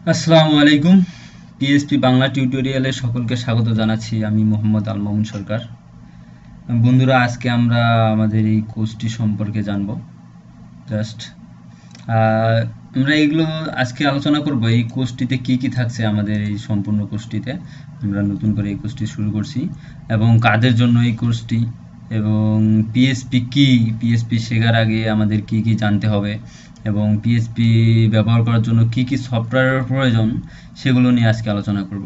আসসালামু আলাইকুম। পিএসপি বাংলা টিউটোরিয়ালে সকলকে স্বাগত জানাচ্ছি। আমি মোহাম্মদ আল মামুন সরকার। বন্ধুরা, আজকে আমরা আমাদের এই কোর্সটি সম্পর্কে জানব। জাস্ট আমরা এগুলো আজকে আলোচনা করব। এই কোর্সটিতে কি কি থাকছে আমাদের এই সম্পূর্ণ কোর্সটিতে। আমরা নতুন করে এই কোর্সটি শুরু করছি এবং কাদের জন্য এই কোর্সটি, এবং পিএসপি কি, পিএসপি শেখার আগে আমাদের কি কি জানতে হবে, এবং পিএসপি ব্যবহার করার জন্য কি কি সফটওয়্যারের প্রয়োজন, সেগুলো নিয়ে আজকে আলোচনা করব।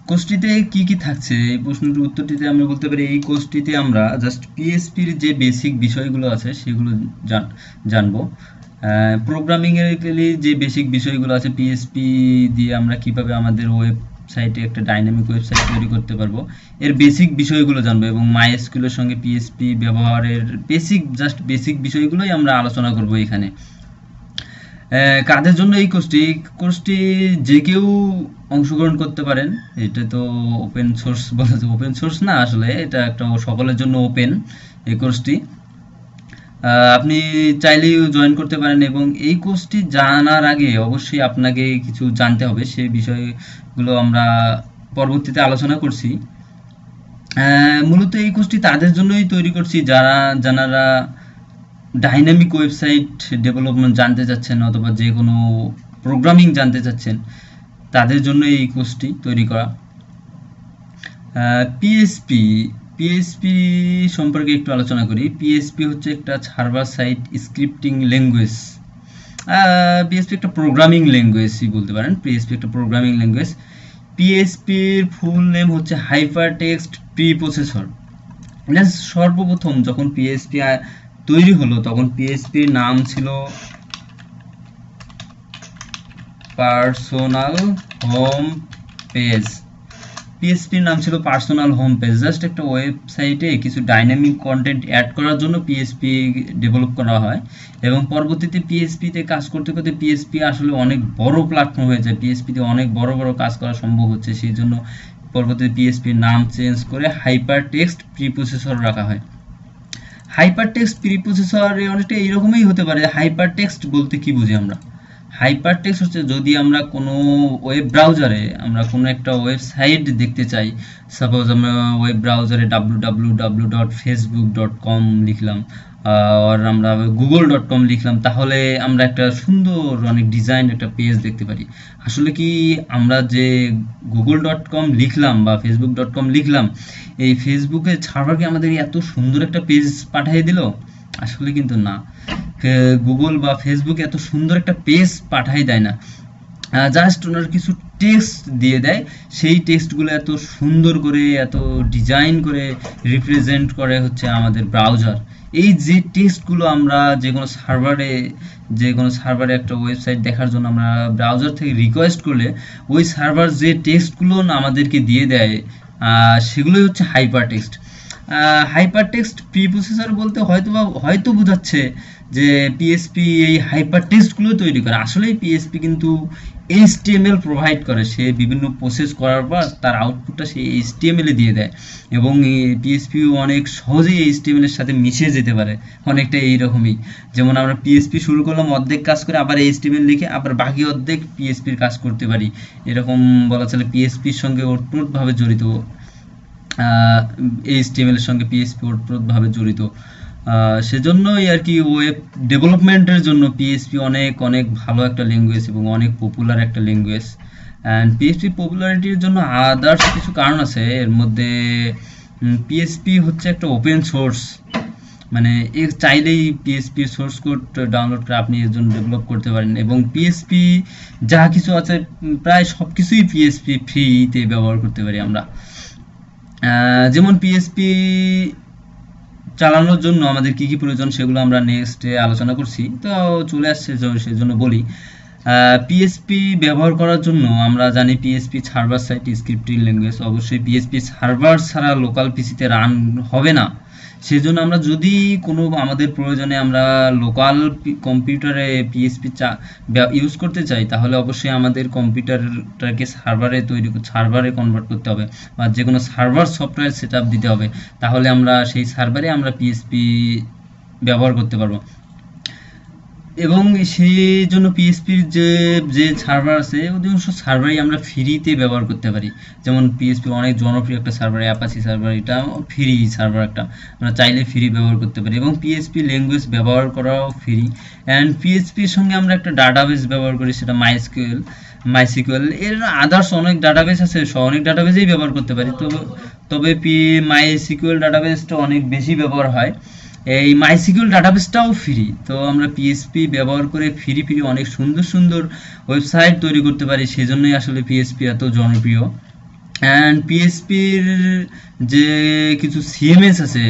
কোর্সটিতে কি কি থাকছে, এই প্রশ্নটির উত্তরটিতে আমরা বলতে পারি এই কোর্সটিতে আমরা জাস্ট পিএসপির যে বেসিক বিষয়গুলো আছে সেগুলো জানবো। প্রোগ্রামিংয়ের যে বেসিক বিষয়গুলো আছে, পিএসপি দিয়ে আমরা কিভাবে আমাদের ওয়েবসাইটে একটা ডাইনামিক ওয়েবসাইট তৈরি করতে পারবো, এর বেসিক বিষয়গুলো জানবো। এবং মাইএসকিউএলের সঙ্গে পিএসপি ব্যবহারের বেসিক বিষয়গুলোই আমরা আলোচনা করব এখানে। কাদের জন্য এই কোর্সটি? কোর্সটি যে কেউ অংশগ্রহণ করতে পারেন। এটা তো ওপেন সোর্স, বলা যায় ওপেন সোর্স না, আসলে এটা একটা সকলের জন্য ওপেন এই কোর্সটি। আপনি চাইলেই জয়েন করতে পারেন, এবং এই কোর্সটি জানার আগে অবশ্যই আপনাকে কিছু জানতে হবে। সেই বিষয়গুলো আমরা পরবর্তীতে আলোচনা করছি। মূলত এই কোর্সটি তাদের জন্যই তৈরি করছি যারা ডাইনামিক ওয়েবসাইট ডেভেলপমেন্ট জানতে চাচ্ছেন, অথবা যে কোনো প্রোগ্রামিং জানতে চাচ্ছেন, তাদের জন্য এই কোর্সটি তৈরি করা। পিএসপি পিএসপি সম্পর্কে একটু আলোচনা করি। পিএসপি হচ্ছে একটা server side scripting language. PSP একটা প্রোগ্রামিং ল্যাঙ্গুয়েজই বলতে পারেন। পিএসপি একটা প্রোগ্রামিং ল্যাঙ্গুয়েজ। পিএসপির ফুল নেম হচ্ছে হাইপার টেক্সট প্রি প্রসেসর। সর্বপ্রথম যখন পিএসপি তৈরি হলো, তখন পিএসপির নাম ছিল পার্সোনাল হোম পেজ। পিএসপির নাম ছিল পার্সোনাল হোম পেজ। জাস্ট একটা ওয়েবসাইটে কিছু ডাইনামিক কন্টেন্ট অ্যাড করার জন্য পিএসপি ডেভেলপ করা হয়, এবং পরবর্তীতে পিএসপিতে কাজ করতে করতে পিএসপি আসলে অনেক বড় প্ল্যাটফর্ম হয়ে যায়। পিএসপিতে অনেক বড় বড় কাজ করা সম্ভব হচ্ছে, সেই জন্য পরবর্তীতে পিএসপির নাম চেঞ্জ করে হাইপার টেক্সট প্রি প্রসেসর রাখা হয়। হাইপার টেক্সট প্রি প্রসেসর অনেকটা এইরকমই হতে পারে। হাইপার টেক্সট বলতে কি বুঝি আমরা? হাইপার টেক্সট হচ্ছে যদি আমরা কোনো ওয়েব ব্রাউজারে আমরা কোনো একটা ওয়েবসাইট দেখতে চাই। সাপোজ আমরা ওয়েব ব্রাউজারে www.facebook.com লিখলাম, আর আমরা google.com লিখলাম, তাহলে আমরা একটা সুন্দর অনেক ডিজাইন একটা পেজ দেখতে পারি। আসলে কি আমরা যে google.com লিখলাম বা facebook.com লিখলাম, এই ফেসবুকের সার্ভারকে আমাদের এত সুন্দর একটা পেজ পাঠিয়ে দিল? আসলে কিন্তু না, গুগল বা ফেসবুক এত সুন্দর একটা পেজ পাঠাই দেয় না। জাস্ট ওনার কিছু টেক্সট দিয়ে দেয়, সেই টেক্সটগুলো এত সুন্দর করে এত ডিজাইন করে রিপ্রেজেন্ট করে হচ্ছে আমাদের ব্রাউজার। এই যে টেক্সটগুলো আমরা যে কোনো সার্ভারে একটা ওয়েবসাইট দেখার জন্য আমরা ব্রাউজার থেকে রিকোয়েস্ট করলে ওই সার্ভার যে টেক্সটগুলো আমাদেরকে দিয়ে দেয়, সেগুলোই হচ্ছে hyper text. Hyper text pre processor বলতে হয়তো বোঝাচ্ছে যে পিএসপি এই হাইপার টেক্সটগুলো তৈরি করে। আসলেই পিএসপি কিন্তু এইচটিএমএল প্রোভাইড করে। সে বিভিন্ন প্রসেস করার পর তার আউটপুটটা সে এইচটিএমএল এ দিয়ে দেয়, এবং পিএসপি অনেক সহজেই এইচটিএমএল এর সাথে মিশে যেতে পারে। অনেকটা এইরকমই, যেমন আমরা পিএসপি শুরু করলাম অর্ধেক কাজ করে, আবার এইচটিএমএল লিখে আবার বাকি অর্ধেক পিএসপির কাজ করতে পারি। এরকম বলা চলে পিএসপির সঙ্গে ওতপ্রোতভাবে জড়িত। এইচটিএমএল এর সঙ্গে পিএসপি ওতপ্রোতভাবে জড়িত। সেজন্যই আর কি ওয়েব ডেভেলপমেন্টের জন্য পিএসপি অনেক অনেক ভালো একটা ল্যাঙ্গুয়েজ এবং অনেক পপুলার একটা ল্যাঙ্গুয়েজ। অ্যান্ড পিএসপি পপুলারিটির জন্য আদার্স কিছু কারণ আছে। এর মধ্যে পিএসপি হচ্ছে একটা ওপেন সোর্স, মানে এর চাইলেই পিএসপি সোর্স কোড ডাউনলোড করে আপনি এর জন্য ডেভেলপ করতে পারেন। এবং পিএসপি যা কিছু আছে প্রায় সব কিছুই পিএসপি ফ্রিতে ব্যবহার করতে পারি আমরা। যেমন পিএসপি চালানোর জন্য আমাদের কি কি প্রয়োজন সেগুলো আমরা নেক্সটে আলোচনা করছি, তো চলে আসছে সেজন্য বলি। পিএসপি ব্যবহার করার জন্য আমরা জানি PSP server side scripting language. অবশ্যই পিএসপি সার্ভার ছাড়া লোকাল পিসিতে রান হবে না। সেজন্য আমরা যদি কোনো আমাদের প্রয়োজনে আমরা লোকাল কম্পিউটারে পিএসপি ইউজ করতে চাই, তাহলে অবশ্যই আমাদের কম্পিউটারটাকে সার্ভারে কনভার্ট করতে হবে, বা যে কোনো সার্ভার সফটওয়্যার সেট দিতে হবে। তাহলে আমরা সেই সার্ভারে আমরা পিএসপি ব্যবহার করতে পারবো। এবং সেই জন্য পিএসপির যে যে সার্ভার আছে অধিকাংশ সার্ভারই আমরা ফ্রিতে ব্যবহার করতে পারি। যেমন পিএসপি অনেক জনপ্রিয় একটা সার্ভার, অ্যাপাচি সার্ভার, এটা ফ্রি সার্ভার একটা, আমরা চাইলে ফ্রি ব্যবহার করতে পারি এবং পিএসপি ল্যাঙ্গুয়েজ ব্যবহার করাও ফ্রি। অ্যান্ড পিএসপির সঙ্গে আমরা একটা ডাটাবেস ব্যবহার করি, সেটা মাইসিকিউএল। এর আদার্স অনেক ডাটাবেস আছে, অনেক ডাটাবেসেই ব্যবহার করতে পারি। তবে মাইসিকিউএল ডাটাবেসটা অনেক বেশি ব্যবহার হয়। এই মাইসিকিউএল ডাটাবেসটাও ফ্রি। তো আমরা পিএসপি ব্যবহার করে ফ্রি অনেক সুন্দর সুন্দর ওয়েবসাইট তৈরি করতে পারি, সেজন্যই আসলে পিএসপি এত জনপ্রিয়। অ্যান্ড পিএসপির যে কিছু সিএমএস আছে,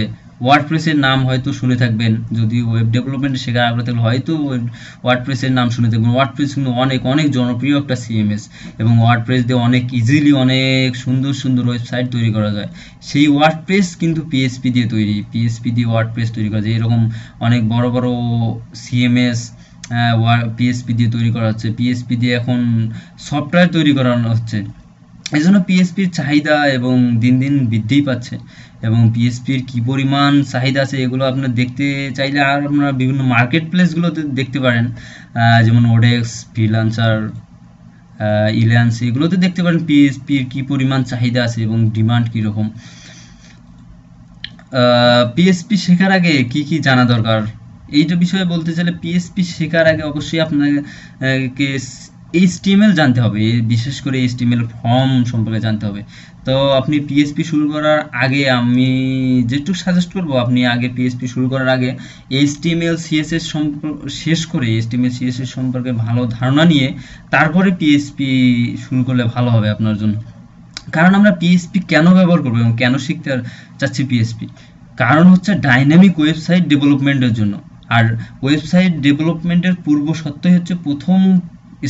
ওয়ার্ডপ্রেসের নাম হয়তো শুনে থাকবেন, যদি ওয়েব ডেভেলপমেন্ট শেখার আগ্রহ থাকলে হয়তো ওয়ার্ডপ্রেসের নাম শুনে থাকবেন। ওয়ার্ডপ্রেস কিন্তু অনেক অনেক জনপ্রিয় একটা সিএমএস এবং ওয়ার্ডপ্রেস দিয়ে অনেক ইজিলি অনেক সুন্দর সুন্দর ওয়েবসাইট তৈরি করা যায়। সেই ওয়ার্ডপ্রেস কিন্তু পিএসপি দিয়ে তৈরি, পিএসপি দিয়ে ওয়ার্ডপ্রেস তৈরি করা যায়। এরকম অনেক বড় বড় সিএমএস পিএসপি দিয়ে তৈরি করা হচ্ছে, পিএসপি দিয়ে এখন সফটওয়্যার তৈরি করানো হচ্ছে। এই জন্য পিএসপির চাহিদা এবং দিন দিন বৃদ্ধিই পাচ্ছে। এবং পিএসপির কি পরিমাণ চাহিদা আছে এগুলো আপনার দেখতে চাইলে আর আপনারা বিভিন্ন মার্কেট প্লেসগুলোতে দেখতে পারেন, যেমন ওডেক্স, ফ্রিল্যান্সার, ইলিয়ান্স, এগুলোতে দেখতে পারেন পিএসপির কি পরিমাণ চাহিদা আছে এবং ডিমান্ড কীরকম। পিএসপি শেখার আগে কি কি জানা দরকার, এইটা বিষয়ে বলতে চাইলে পিএসপি শেখার আগে অবশ্যই আপনাকে HTML জানতে হবে, বিশেষ করে HTML ফর্ম সম্পর্কে জানতে হবে। তো আপনি পিএসপি শুরু করার আগে আমি যেটুকু সাজেস্ট করব, আপনি আগে পিএসপি শুরু করার আগে HTML CSS শেষ করে HTML CSS সম্পর্কে ভালো ধারণা নিয়ে তারপরে পিএসপি শুরু করলে ভালো হবে আপনার জন্য। কারণ আমরা পিএসপি কেন ব্যবহার করবো এবং কেন শিখতে চাচ্ছি পিএসপি, কারণ হচ্ছে ডাইনামিক ওয়েবসাইট ডেভেলপমেন্টের জন্য। আর ওয়েবসাইট ডেভেলপমেন্টের পূর্ব শর্তই হচ্ছে, প্রথম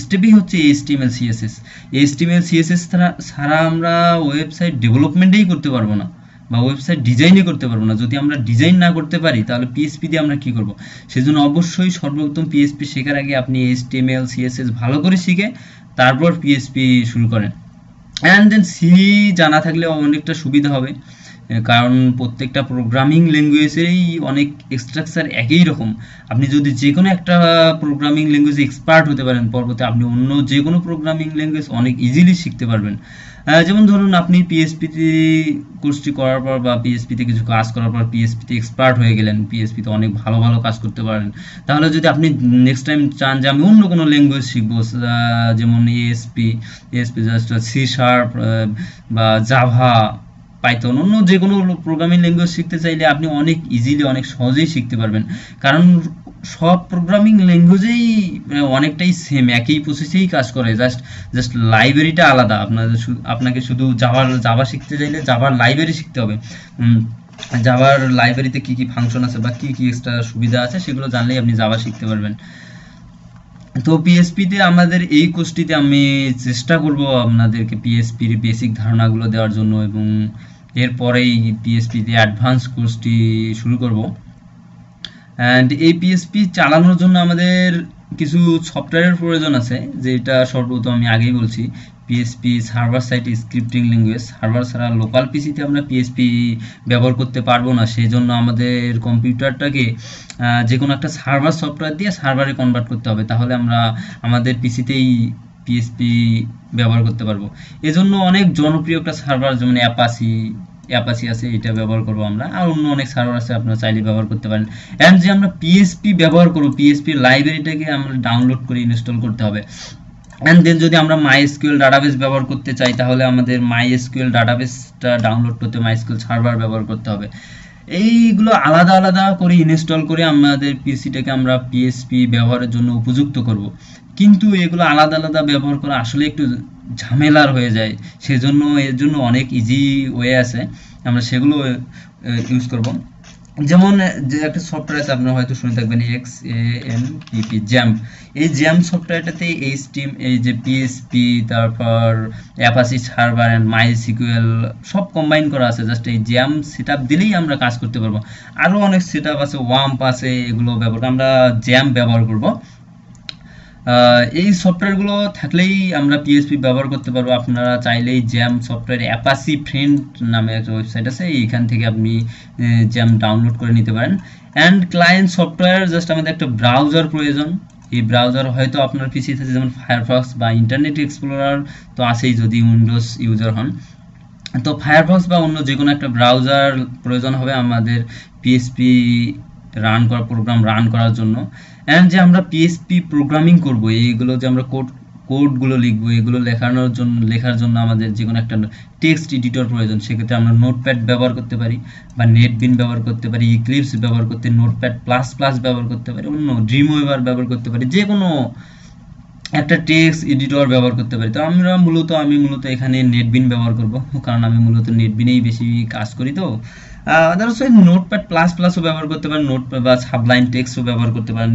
স্টেপই হচ্ছে HTML CSS ছাড়া আমরা ওয়েবসাইট ডেভেলপমেন্টেই করতে পারবো না বা ওয়েবসাইট ডিজাইনই করতে পারবো না। যদি আমরা ডিজাইন না করতে পারি তাহলে পিএসপি দিয়ে আমরা কি করব? সেজন্য অবশ্যই সর্বপ্রথম পিএসপি শেখার আগে আপনি HTML CSS ভালো করে শিখে তারপর পিএসপি শুরু করেন। অ্যান্ড দেন সি জানা থাকলে অনেকটা সুবিধা হবে, কারণ প্রত্যেকটা প্রোগ্রামিং ল্যাঙ্গুয়েজেরই অনেক স্ট্রাকচার একই রকম। আপনি যদি যে কোনো একটা প্রোগ্রামিং ল্যাঙ্গুয়েজে এক্সপার্ট হতে পারেন, পরবর্তী আপনি অন্য যে কোনো প্রোগ্রামিং ল্যাঙ্গুয়েজ অনেক ইজিলি শিখতে পারবেন। যেমন ধরুন আপনি পিএসপিতে কোর্সটি করার পর বা পিএসপিতে কিছু কাজ করার পর পিএসপিতে এক্সপার্ট হয়ে গেলেন, পিএসপিতে অনেক ভালো ভালো কাজ করতে পারেন। তাহলে যদি আপনি নেক্সট টাইম চান যে আমি অন্য কোনো ল্যাঙ্গুয়েজ শিখবো, যেমন এএসপি জাস্ট C# বা জাভা, পাইথন, অন্য যে কোনো প্রোগ্রামিং ল্যাঙ্গুয়েজ শিখতে চাইলে আপনি অনেক ইজিলি অনেক সহজেই শিখতে পারবেন। কারণ সব প্রোগ্রামিং ল্যাঙ্গুয়েজেই অনেকটাই সেম, একই প্রসেসেই কাজ করে, জাস্ট লাইব্রেরিটা আলাদা। আপনাকে শুধু জাভা শিখতে চাইলে জাভার লাইব্রেরি শিখতে হবে। জাভার লাইব্রেরিতে কি কি ফাংশন আছে বা কি কি এক্সট্রা সুবিধা আছে সেগুলো জানলেই আপনি জাভা শিখতে পারবেন। তো পিএসপিতে আমাদের এই কোর্সটিতে আমি চেষ্টা করব আপনাদেরকে পিএসপির বেসিক ধারণাগুলো দেওয়ার জন্য, এবং এরপরেই পিএসপিতে অ্যাডভান্স কোর্সটি শুরু করব। অ্যান্ড এই পিএসপি চালানোর জন্য আমাদের কিছু সফটওয়্যারের প্রয়োজন আছে, যেটা সর্বপ্রথম আমি আগেই বলছি, PSP server side scripting language. Server ছাড়া লোকাল পিসিতে আমরা পিএসপি ব্যবহার করতে পারবো না, সেই জন্য আমাদের কম্পিউটারটাকে যে কোনো একটা সার্ভার সফটওয়্যার দিয়ে সার্ভারে কনভার্ট করতে হবে, তাহলে আমরা আমাদের পিসিতেই পিএসপি ব্যবহার করতে পারবো। এজন্য অনেক জনপ্রিয় একটা সার্ভার, যেমন অ্যাপাচি আছে, এটা ব্যবহার করবো আমরা। আর অন্য অনেক সার্ভার আছে, আপনারা চাইলে ব্যবহার করতে পারেন। অ্যান্ড যে আমরা পিএসপি ব্যবহার করবো, পিএসপি লাইব্রেরিটাকে আমরা ডাউনলোড করে ইনস্টল করতে হবে। অ্যান্ড দেন যদি আমরা MySQL ডাটাবেস ব্যবহার করতে চাই, তাহলে আমাদের MySQL ডাটাবেসটা ডাউনলোড করতে MySQL সার্ভার ব্যবহার করতে হবে। এইগুলো আলাদা আলাদা করে ইনস্টল করে আমাদের পিসিটাকে আমরা পিএসপি ব্যবহারের জন্য উপযুক্ত করব। কিন্তু এগুলো আলাদা আলাদা ব্যবহার করা আসলে একটু ঝামেলার হয়ে যায়, সেজন্য এর জন্য অনেক ইজি ওয়ে আছে, আমরা সেগুলো ইউজ করব। যেমন যে একটা সফটওয়্যার আছে, আপনারা হয়তো শুনে থাকবেন XAMPP, জ্যাম্প। এই জ্যাম্প সফটওয়্যারটাতে এই যে পিএসপি, তারপর অ্যাপাচি সার্ভার অ্যান্ড MySQL সব কম্বাইন করা আছে। জাস্ট এই জ্যাম্প সেটআপ দিলেই আমরা কাজ করতে পারবো। আরও অনেক সেটআপ আছে, ওয়াম্প আছে, এগুলো আমরা জ্যাম্প ব্যবহার করব। এই সফটওয়্যারগুলো থাকলেই আমরা পিএসপি ব্যবহার করতে পারবো। আপনারা চাইলেই জ্যাম সফটওয়্যার অ্যাপাচি ফ্রেন্ড নামে একটা ওয়েবসাইট আছে, এইখান থেকে আপনি জ্যাম ডাউনলোড করে নিতে পারেন। অ্যান্ড ক্লায়েন্ট সফটওয়্যার, জাস্ট আমাদের একটা ব্রাউজার প্রয়োজন, এই ব্রাউজার হয়তো আপনার পিসিতে আছে, যেমন ফায়ারফক্স বা ইন্টারনেট এক্সপ্লোরার তো আছেই যদি উইন্ডোজ ইউজার হন। তো ফায়ারফক্স বা অন্য যে কোনো একটা ব্রাউজার প্রয়োজন হবে আমাদের পিএসপি রান করা, প্রোগ্রাম রান করার জন্য। অ্যান্ড যে আমরা পিএসপি প্রোগ্রামিং করব, এইগুলো যে আমরা কোডগুলো লিখবো, এগুলো লেখার জন্য আমাদের যে কোনো একটা টেক্সট এডিটর প্রয়োজন। সেক্ষেত্রে আমরা নোটপ্যাড ব্যবহার করতে পারি, বা নেটবিন ব্যবহার করতে পারি, ইক্লিপস ব্যবহার করতে, নোটপ্যাড প্লাস প্লাস ব্যবহার করতে পারি, অন্য ড্রিমওয়েভার ব্যবহার করতে পারি, যে কোনো একটা টেক্সট এডিটর ব্যবহার করতে পারি। তো আমি মূলত এখানে নেটবিন ব্যবহার করব, কারণ আমি মূলত নেটবিনেই বেশি কাজ করি। তো আদারস নোটপ্যাড প্লাস প্লাসও ব্যবহার করতে পারেন, নোটপ্যাড বা সাবলাইন টেক্সটও ব্যবহার করতে পারেন,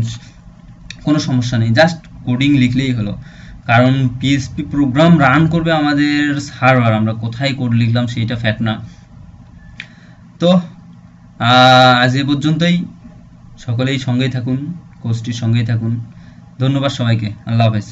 কোনো সমস্যা নেই। জাস্ট কোডিং লিখলেই হলো, কারণ পিএসপি প্রোগ্রাম রান করবে আমাদের সার্ভার, আমরা কোথায় কোড লিখলাম সেইটা ফ্যাক্ট না। তো আজ এ পর্যন্তই। সকলেই সঙ্গেই থাকুন, কোর্সটির সঙ্গেই থাকুন। ধন্যবাদ সবাইকে। আল্লাহ হাফেজ।